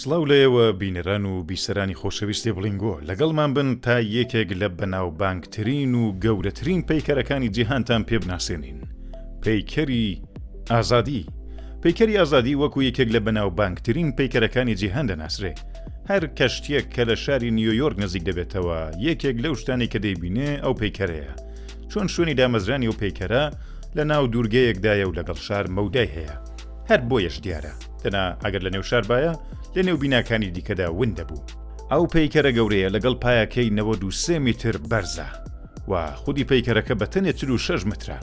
سڵاو لێوە بینەران و بیسەرانی خۆشەویستی بڵینگۆ لەگەڵمان بن تا یەکێک لە بەناوبانگترین و گەورەترین پەیکەرەکانی جیهانتان پێ بناسێنین. پەیکەری ئازادی. پەیکەری ئازادی وەکو یەکێک لە بەناوبانگترین پەیکەرەکانی جیهان دەناسرێ. هەر کەشتیەک کە لە شاری نیویۆرک نزیک دەبێتەوە یەکێک لەو شتانی کە دەیبینێ ئەو پەیکەرەیە. چۆن شوێنی دامەزرانی و پەیکەرە لە ناو دوورگەیەکدایە و لەگەڵ شار مەودای هەیە. هەر بۆیەش دیارە تەنها ئەگەر لە نێو شار بایە لە نێو بیناکانی دیکەدا ون دەبوو. ئەو پەیکەرە گەورەیە لەگەڵ پایەکەی 93 میتر بەرزە و خودی پەیکەرەکە بە تەنێ 46 مترە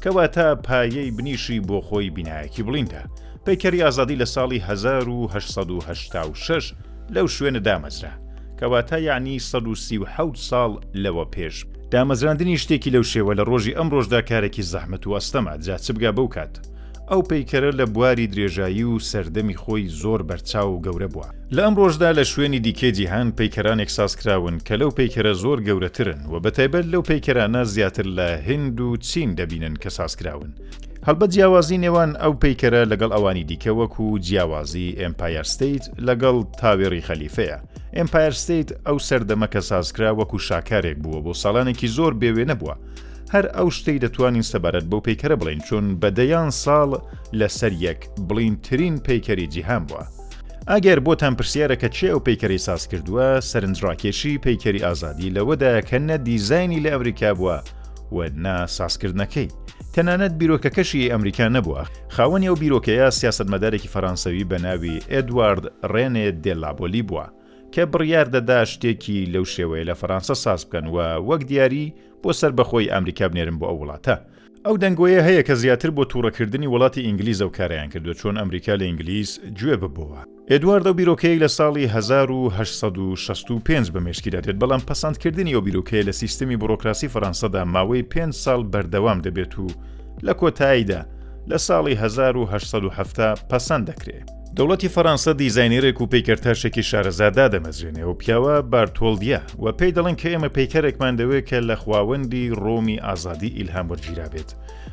کەواتە پایەی بنیشی بۆ خۆی بینایەکی بڵیندا. پەیکەری ئازادی لە ساڵی 1886 لەو شوێنە دامەزرا کەواتە یعنی 137 ساڵ لەوە پێش. دامەزراندنی شتێکی لەو شێوە لە ڕۆژی ئەم ڕۆژدا کارێکی زەحمەت و ئەستەمە جا چ بگا بەو کات. ئەو پەیکەرە لە بواری درێژایی و سەردەمی خۆی زۆر بەرچاو و گەورە بووە. لە ئەم ڕۆژدا لە شوێنی دیکەی جیهان پەیکەرانێک سازکراون کە لەو پەیکەرە زۆر گەورەترن و بەتایبەت لەو پەیکەرانە زیاتر لە هند و چین دەبینن کە سازکراون. هەڵبەت جیاوازی نێوان ئەو پەیکەرە لەگەڵ ئەوانی دیکە وەکو جیاوازی ئێمپایر ستیت لەگەڵ تاوێڕی خەلیفەیە. ئێمپایر ستیت ئەو سەردەمە کە سازکرا وەکو شاکارێک بووە بۆ ساڵانێکی زۆر بێوێ نەبووە. هەر ئەو شتەی دەتوانین سەبارەت بەو پەیکەرە بڵین چون بەدەیان ساڵ لەسەر یەک بڵینترین پەیکەری جیهان بووە. ئەگەر بۆتان پرسیارە کە چێ ئەو پەیکەری ساز کردووە سەرنجڕاکێشی پەیکەری ئازادی لەوەدایە کە نە دیزاینی لە ئەمریکا بووە و نا سازکردنەکەی. تەنانەت بیرۆکەکەشی ئەمریکا نەبووە. خاوەنی ئەو بیرۆکەیە سیاسەتمەدارێکی فەڕەنسەوی بە ناوی ئێدوارد ڕێنێ دێلابۆلی بووە کە بڕیار دەدا شتێکی لەو شێوەیە لە فەڕەنسا ساز بکەن و وەک دیاری بۆ سەر بەخۆی ئەمریکا بنێرن بۆ ئەو وڵاتە. ئەو دەنگۆیە هەیە کە زیاتر بۆ تووڕەکردنی وڵاتی ئینگلیز ئەو کاریان کردو چۆن ئەمریکا لە ئینگلیز گوێ ببووە. ئێدوارد ئەو بیرۆکەیە لە ساڵی 1865 بەمێشکیدا دێت بەڵام پەسەندکردنی ئەو بیرۆکەیە لە سیستەمی بڕۆکراسی فەڕەنسەدا ماوەی 5 ساڵ بەردەوام دەبێت و لە کۆتاییدا لە ساڵی 1870 پەسەند دەکرێت. دەوڵەتی فەڕەنسا دیزاینێرێک و پەیکەرتاشێکی شارەزادا دەمەزرێنێ و پیاوە بارتۆڵدیە و پێی دەڵێن کە ئێمە پەیکەرێکمان دەوێت کە لە خواوەندی ڕۆمی ئازادی ئیلهام وەرگیرا بێت.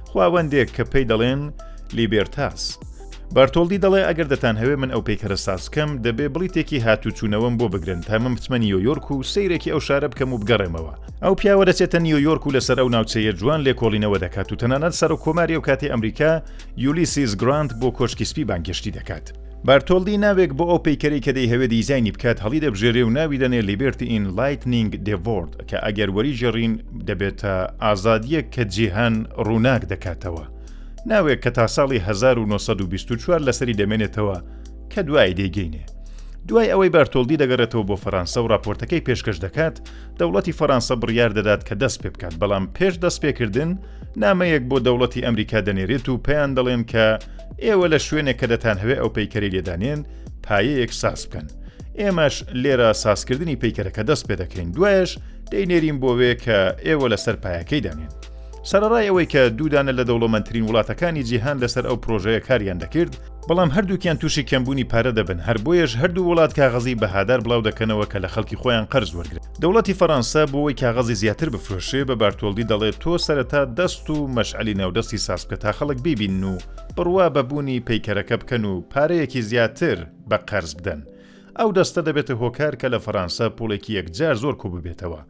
خواوەندێک کە پێی دەڵێن لیبێرتاس. بارتۆڵدی دەڵێ ئەگەر دەتان هەوێ من ئەو پەیکەرە ساز بکەم دەبێ بڵیتێکی هاتوچوونەوەم بۆ بگرن تا من بچمە نیویۆرک و سەیرێکی ئەو شارە بکەم و بگەڕێمەوە. ئەو پیاوە دەچێتە نیویۆرک و لەسەر ئەو ناوچەیە جوان لێکۆڵینەوە دەکات و تەنانەت سەر و کۆماری ئەو کاتی ئەمریکا یولیسیس گرانت بۆ کۆشکی سپی بانگشتی دەکات. بارتۆڵدی ناوێک بۆ ئەو پەیکەری کە دەیهەوێت دیزاینی بکات هەڵی دەبژێرێ و ناوی دەنێ لیبرتی ئین لایتنینگ دێڤۆرد کە ئەگەر وەریژێڕین دەبێتە ئازادیەک کە جیهان ڕووناک دەکاتەوە. ناوێک کە تا ساڵی 1924 لەسەری دەمێنێتەوە کە دوای دەیگەینێ. دوای ئەوەی بارتۆڵدی دەگەڕێتەوە بۆ فەڕەنسا و راپۆرتەکەی پێشکەش دەکات دەوڵەتی فەڕەنسا بڕیار دەدات کە دەست پێ بکات بەڵام پێش دەست پێکردن نامەیەک بۆ دەوڵەتی ئەمریکا دەنێرێت و پێیان دەڵێن کە ئێوە لە شوێنێک کە دەتان هەوێ ئەو پەیکەری لێدانێن پایەیەک ساز بکەن. ئێمەش لێرە سازکردنی پەیکەرەکە دەست پێ دەکەین دوایش دەینێرین بۆوێ کە ئێوە لەسەر پایەکەی دانێن. سەرەڕای ئەوەی کە دوودانە لە دەوڵەمەندترین وڵاتەکانی جیهان لەسەر ئەو پرۆژەیە کاریان دەکرد بەڵام هەردووکیان تووشی کەمبوونی پارە دەبن هەر بۆیەش هەردوو وڵات کاغەزی بەهادار بڵاو دەکەنەوە کە لە خەڵکی خۆیان قەرز وەرگرت. دەوڵەتی فەڕەنسا بۆەوەی کاغەزی زیاتر بفرۆشێ بە بارتۆڵدی دەڵێت تۆ سەرەتا دەست و مەشعەلی ناودەستی ساز بکە تا خەڵک بیبین و بڕوا بەبوونی پەیکەرەکە بکەن و پارەیەکی زیاتر بە قەرز بدەن. ئەو دەستە دەبێتە هۆکار کە لە فەڕەنسا پوڵێکی یەکجار زۆر کۆ ببێتەوە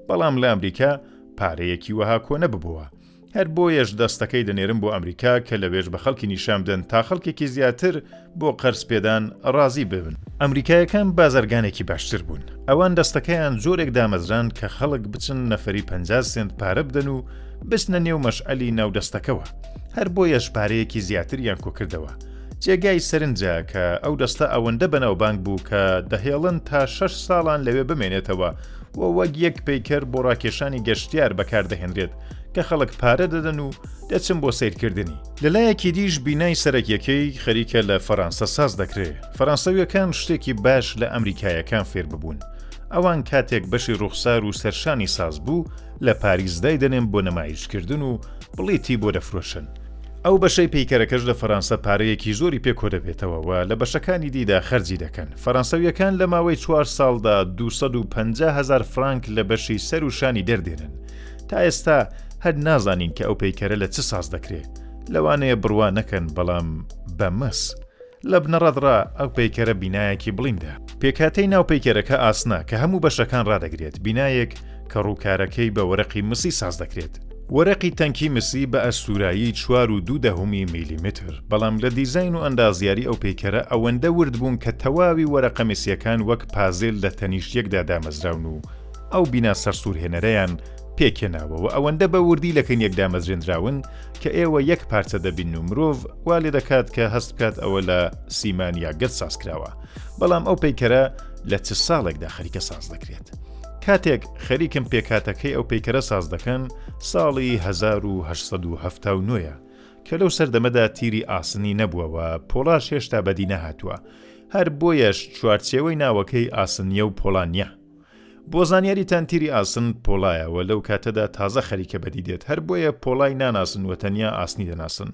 بەڵام لە ئەمریکا پارەیەکی وەها کۆ نەببووە. هەر بۆیەش دەستەکەی دەنێرم بۆ ئەمریکا کە لەوێش بە خەڵکی نیشان بدەن تا خەڵکێکی زیاتر بۆ قەرز پێدان ڕازی ببن. ئەمریکایەکان بازرگانێکی باشتر بوون. ئەوان دەستەکەیان جۆرێک دامەزران کە خەڵک بچن نەفەری 50 سنت پارە بدەن و بچنە نێو مەشعەلی ناودەستەکەوە. هەر بۆیەش پارەیەکی زیاتریان کۆ کردەوە. جێگای سەرنجە کە ئەو دەستە ئەوەندە بەناوبانگ بوو کە دەهێڵن تا 6 ساڵان لەوێ بمێنێتەوە و وەک یەک پەیکەر بۆ ڕاکێشانی گەشتیار بەکاردەهێنرێت کە خەڵک پارە دەدەن و دەچن بۆ سیرکردنی. لەلایەکی دیش بینای سەرەکیەکەی خەریکە لە فەڕەنسا ساز دەکرێت. فەڕەنساویەکان شتێکی باش لە ئەمریکایەکان فێر ببوون. ئەوان کاتێک بەشی ڕوخسار و سەرشانی ساز بوو لە پاریزدای دەنێن بۆ نەمایشکردن و بڵیتی بۆ دەفرۆشن. ئەو بەشەی پەیکەرەکەش لە فەڕەنسا پارەیەکی زۆری پێکۆ دەبێتەوە و لە بەشەکانی دیدا خەرجی دەکەن. فەڕەنساویەکان لە ماوەی 4 ساڵدا 250,000 فرانک لە بەشی سەر و شانی دەردێنن. تا ئێستا هەر نازانین کە ئەو پەیکەرە لە چ ساز دەکرێت. لەوانەیە بڕوا نەکەن بەڵام بە مەس لە بنەڕەدڕا ئەو پەیکەرە بینایەکی بڵیندە. پێکهاتەی ناو پەیکەرەکە ئاسنە کە هەموو بەشەکان ڕادەگرێت، بینایەک کە ڕووکارەکەی بە وەرەقی مسی ساز دەکرێت. وەرەقی تەنکی مسی بە ئەستورایی 4.2 میلیمتر، بەڵام لە دیزاین و ئەندازیاری ئەو پەیکەرە ئەوەندە ورد بوون کە تەواوی وەرەقە مسیەکان وەک پازێل لە تەنیشتێکدا دامەزراون و ئەو بینا سەرسوورهێنەرەیان پێکێناوە و ئەوەندە بە وردی لە کەنیەک دامەزرێنراون کە ئێوە یەک پارچە دەبین و مرۆڤ وا لێ دەکات کە هەست بکات ئەوە لە سیمان یا گەت سازکراوە. بەڵام ئەو پەیکەرە لە چ ساڵێکدا خەریکە ساز دەکرێت. کاتێک خەریکم پێکاتەکەی ئەو پەیکەرە ساز دەکەن ساڵی 1879 کە لەو سەردەمەدا تیری ئاسنی نەبووەوە، پۆڵاش هێشتا بەدی نەهاتووە، هەر بۆیەش چوارچێوەی ناوەکەی ئاسنیە و پۆڵانیە. بۆ زانیاریتان تیری ئاسن پۆڵایەوە لەو کاتەدا تازە خەریکە بەدی دێت، هەر بۆیە پۆڵای ناناسن و تەنیا ئاسنی دەناسن.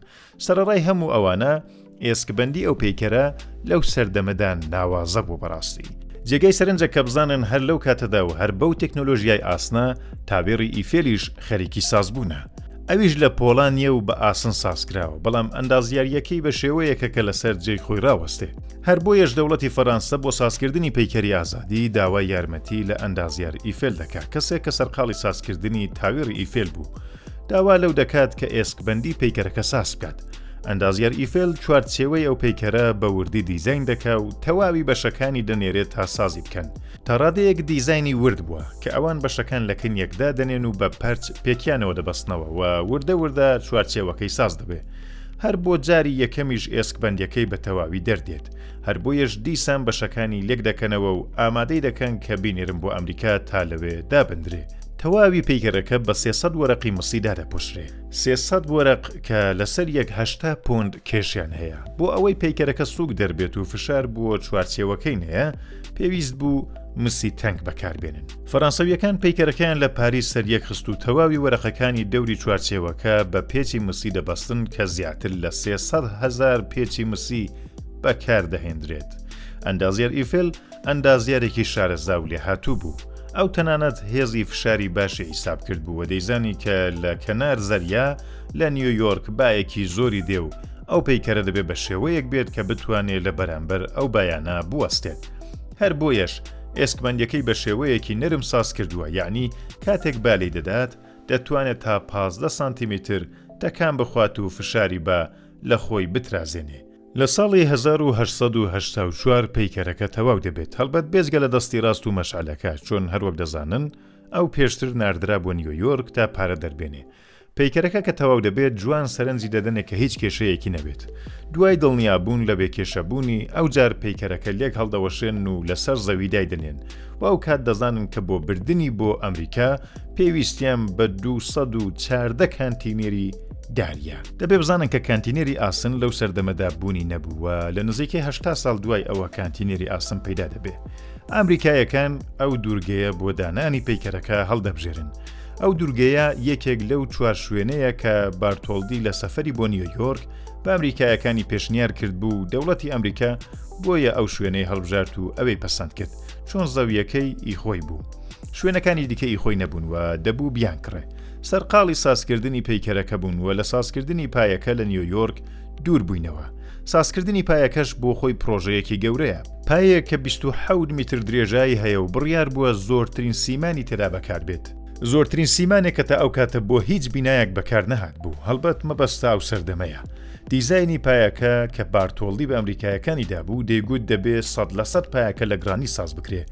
سەرەڕای هەموو ئەوانە ئێسکبەندی ئەو پەیکەرە لەو سەردەمەدا ناوازە بوو بەڕاستی. جێگەی سەرنجە کە بزانن هەر لەو کاتەدا و هەر بەو تەکنۆلۆژیای ئاسنە تابێڕی ئیفێلیش خەریکی سازبوونە. ئەویش لە پۆڵانیە و بە ئاسن سازکراوە، بەڵام ئەندازیاریەکەی بە شێوەیەکە کە لەسەر جێی خۆی ڕاوەستێ. هەر بۆیەش دەوڵەتی فەڕەنسا بۆ سازکردنی پەیکەری ئازادی داوای یارمەتی لە ئەندازیار ئیفێل دەکات، کەسێک کە سەرقاڵی سازکردنی تاوێڕی ئیفێل بوو. داوا لەو دەکات کە ئێسکبەندی پەیکەرەکە ساز بکات. ئەندازیار ئیفێل چوارچێوەی ئەو پەیکەرە بە وردی دیزاین دەکا و تەواوی بەشەکانی دەنێرێت تا سازی بکەن. تا ڕادەیەک دیزاینی ورد بووە کە ئەوان بەشەکان لە کنیەکدا دەنێن و بە پەرچ پێکیانەوە دەبەستنەوە و وردە چوارچێوەکەی ساز دەبێ. هەر بۆ جاری یەکەمیش ئێسکبەندیەکەی بە تەواوی دەردێت. هەر بۆیەش دیسان بەشەکانی لێک دەکەنەوە و ئامادەی دەکەن کە بینێرن بۆ ئەمریکا تا لەوێ دابندرێ. تەواوی پەیکەرەکە بە 300 وەرەقی مسیدا دەپۆشرێ. 300 وەرەق کە لەسەر 180 پۆند کێشیان هەیە. بۆ ئەوەی پەیکەرەکە سووک دەربێت و فشار بووە چوارچێوەکەی نەیە، پێویست بوو مسی تەنک بەکاربێنن. فەڕەنسەویەکان پەیکەرەکەیان لە پاریس سەریەک خست و تەواوی وەرەقەکانی دەوری چوارچێوەکە بە پێچی مسی دەبەستن کە زیاتر لە 300,000 پێچی مسی بەکاردەهێنرێت. ئەندازیار ئیفێل ئەندازیارێکی شارەزا و لێهاتوو بوو. ئەو تەنانەت هێزی فشاری باشی حیساب کرد بوو و دەیزانی کە لە کەنار زەریا لە نیویۆرک باەکی زۆری دێ و ئەو پەیکەرە دەبێت بە شێوەیەک بێت کە بتوانێت لە بەرامبەر ئەو بایانە بوەستێت. هەر بۆیەش ئێسکبەندیەکەی بە شێوەیەکی نەرم ساز کردووە، یعنی کاتێک بالی دەدات دەتوانێت تا 15 سانتیمتر تەکان بخوات و فشاری بە لە خۆی بترازێنێ. لە ساڵی 1884 پەیکەرەکە تەواو دەبێت، هەڵبەت بێزگە لە دەستی ڕاست و مەشعلەکە، چۆن هەروەک دەزانن ئەو پێشتر ناردرا بۆ نیویۆرک تا پارە دەربێنێ. پەیکەرەکە کە تەواو دەبێت جوان سەرنجی دەدەنێت کە هیچ کێشەیەکی نەبێت. دوای دڵنیابوون لە بێکێشەبوونی ئەو جار پەیکەرەکە لێک هەڵدەوەشێن و لەسەر زەوی دایدنێن و ئەو کات دەزانن کە بۆ بردننی بۆ ئەمریکا پێویستیان بە 214 کانتینێری داریا. دەبێ بزانن کە کانتینێری ئاسن لەو سەردەمەدا بوونی نەبووە، لە نزیکەی 80 ساڵ دوای ئەوە کانتینێری ئاسن پەیدا دەبێ. ئەمریکایەکان ئەو دوورگەیە بۆ دانانی پەیکەرەکە هەڵدەبژێرن. ئەو دوورگەیە یەکێک لەو چوار شوێنەیە کە بارتۆڵدی لە سەفەری بۆ نیویۆرک بە ئەمریکایەکانی پێشنیار کرد بوو دەوڵەتی ئەمریکا بۆیە ئەو شوێنەی هەڵبژارد و ئەوەی پەسەند کرد، چۆن زەویەکەی ئیخۆی بوو. شوێنەکانی دیکە ئیخۆی نەبوون و دەبوو بیان کڕێ. سەرقاڵی سازکردنی پەیکەرەکە بوون و لە سازکردنی پایەکە لە نیویۆرک دوور بووینەوە. سازکردنی پایەکەش بۆ خۆی پرۆژەیەکی گەورەیە. پایەک کە 27 میتر درێژایی هەیە و بڕیار بووە زۆرترین سیمانی تێدا بەکار بێت. زۆرترین سیمانێک کە تا ئەو کاتە بۆ هیچ بینایەک بەکار نەهات بوو، هەڵبەت مەبەستا و سەردەمەیە. دیزایانی پایەکە کە بارتۆڵدی بە ئەمریکایەکانی دابوو دەیگوت دەبێت 100% پایەکە لە گرانی ساز بکرێ.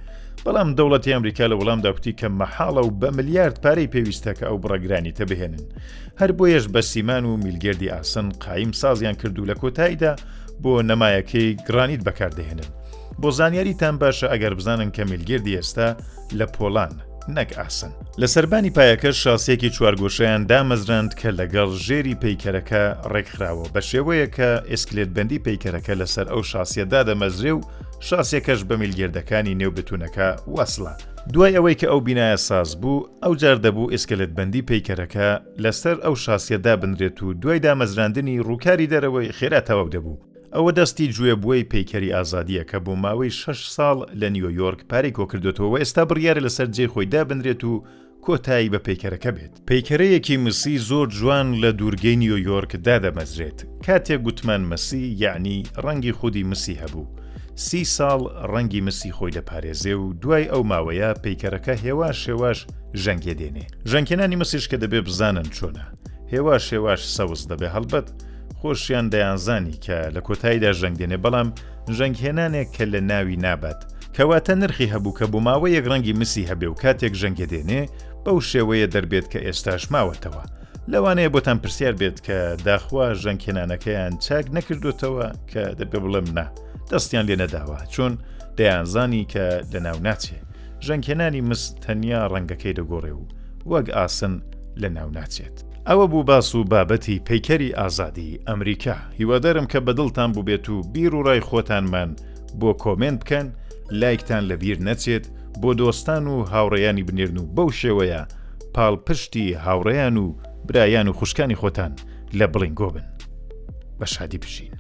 بەڵام دەوڵەتی ئەمریکا لە وەڵام داوتی کە مەحاڵە و بە ملیارد پارەی پێویستەکە ئەو بڕەگرانی تەبهێنن. هەر بۆیەش بە سیمان و میلگردی ئاسن قایم سازیان کردو لە کۆتاییدا بۆ نەمایەکەی گرانیت بەکاردەهێنن. بۆ زانیاریتان باشە ئەگەر بزانن کە میلگردی ئێستا لە پۆڵان نەک ئاسن. لە سەربانی پایەکە شاسێکی چوارگۆشەیان دامەزراند کە لەگەڵ ژێری پەیکەرەکە ڕێکخراوە بە شێوەیە کە ئێسکلێتبەندی پەیکەرەکە لەسەر ئەو شاسیەدا دەمەزرێ و شاسێکەش بە میلگردەکانی نێو بتونەکە وەسڵە. دوای ئەوەی کە ئەو بینایە ساز بوو، ئەو جار دەبوو ئێسکلێتبەندی پەیکەرەکە لەسەر ئەو شاسیەدا بنرێت و دوای دامەزراندنی ڕووکاری دەرەوەی خێرا تەواو دەبوو. ئەوە دەستی گوێبووی پەیکەری ئازادیە کە بۆ ماوەی 6 ساڵ لە نیویۆرک پارەی کۆکردوێتەوە و ئێستا بڕیارە لەسەر جێ خۆی دابنرێت و کۆتایی بە پیکەرەکە بێت. پیکەرەیەکی مسی زۆر جوان لە دوورگەی نیویۆرک دادەمەزرێت. کاتێک گوتمان مەسی یعنی ڕەنگی خودی مسی هەبوو. 30 ساڵ ڕەنگی مسی خۆی دەپارێزێ و دوای ئەو ماوەیە پیکەرەکە هێواش ژەنگێ دێنێ. ژەنگێنانی مسیش کە دەبێ بزانن چۆنە. هێواش سەوز دەبێ هەڵبەت خۆشیان دەیانزانی کە لە کۆتاییدا ژەنگ دێنێ بەڵام ژەنگهێنانێک کە لە ناوی نابات. کەواتە نرخی هەبوو کە بۆ ماوەیەک ڕەنگی مسی هەبێ و کاتێک ژەنگێ دێنێ بەو شێوەیە دەربێت کە ئێستاش ماوەتەوە. لەوانەیە بۆتان پرسیار بێت کە داخوا ژەنگهێنانەکەیان چاک نەکردوتەوە کە دەبێ بڵێم نا دەستیان لێ نەداوە چۆن دەیانزانی کە لە ناو ناچێ. ژەنگهێنانی مس تەنیا ڕەنگەکەی دەگۆڕێ و وەک ئاسن لە ناو ناچێت. ئەوە بوو باس و بابەتی پەیکەری ئازادی ئەمریکا. هیوادارم کە بەدڵتان بووبێت و بیر و ڕای خۆتانمان بۆ کۆمنت بکەن، لایکتان لەبیر نەچێت، بۆ دۆستان و هاوڕێیانی بنێرن و بەو شێوەیە پاڵپشتی هاوڕێیان و برایان و خوشکانی خۆتان لە بڵینگۆ بن. بە شادی بژین.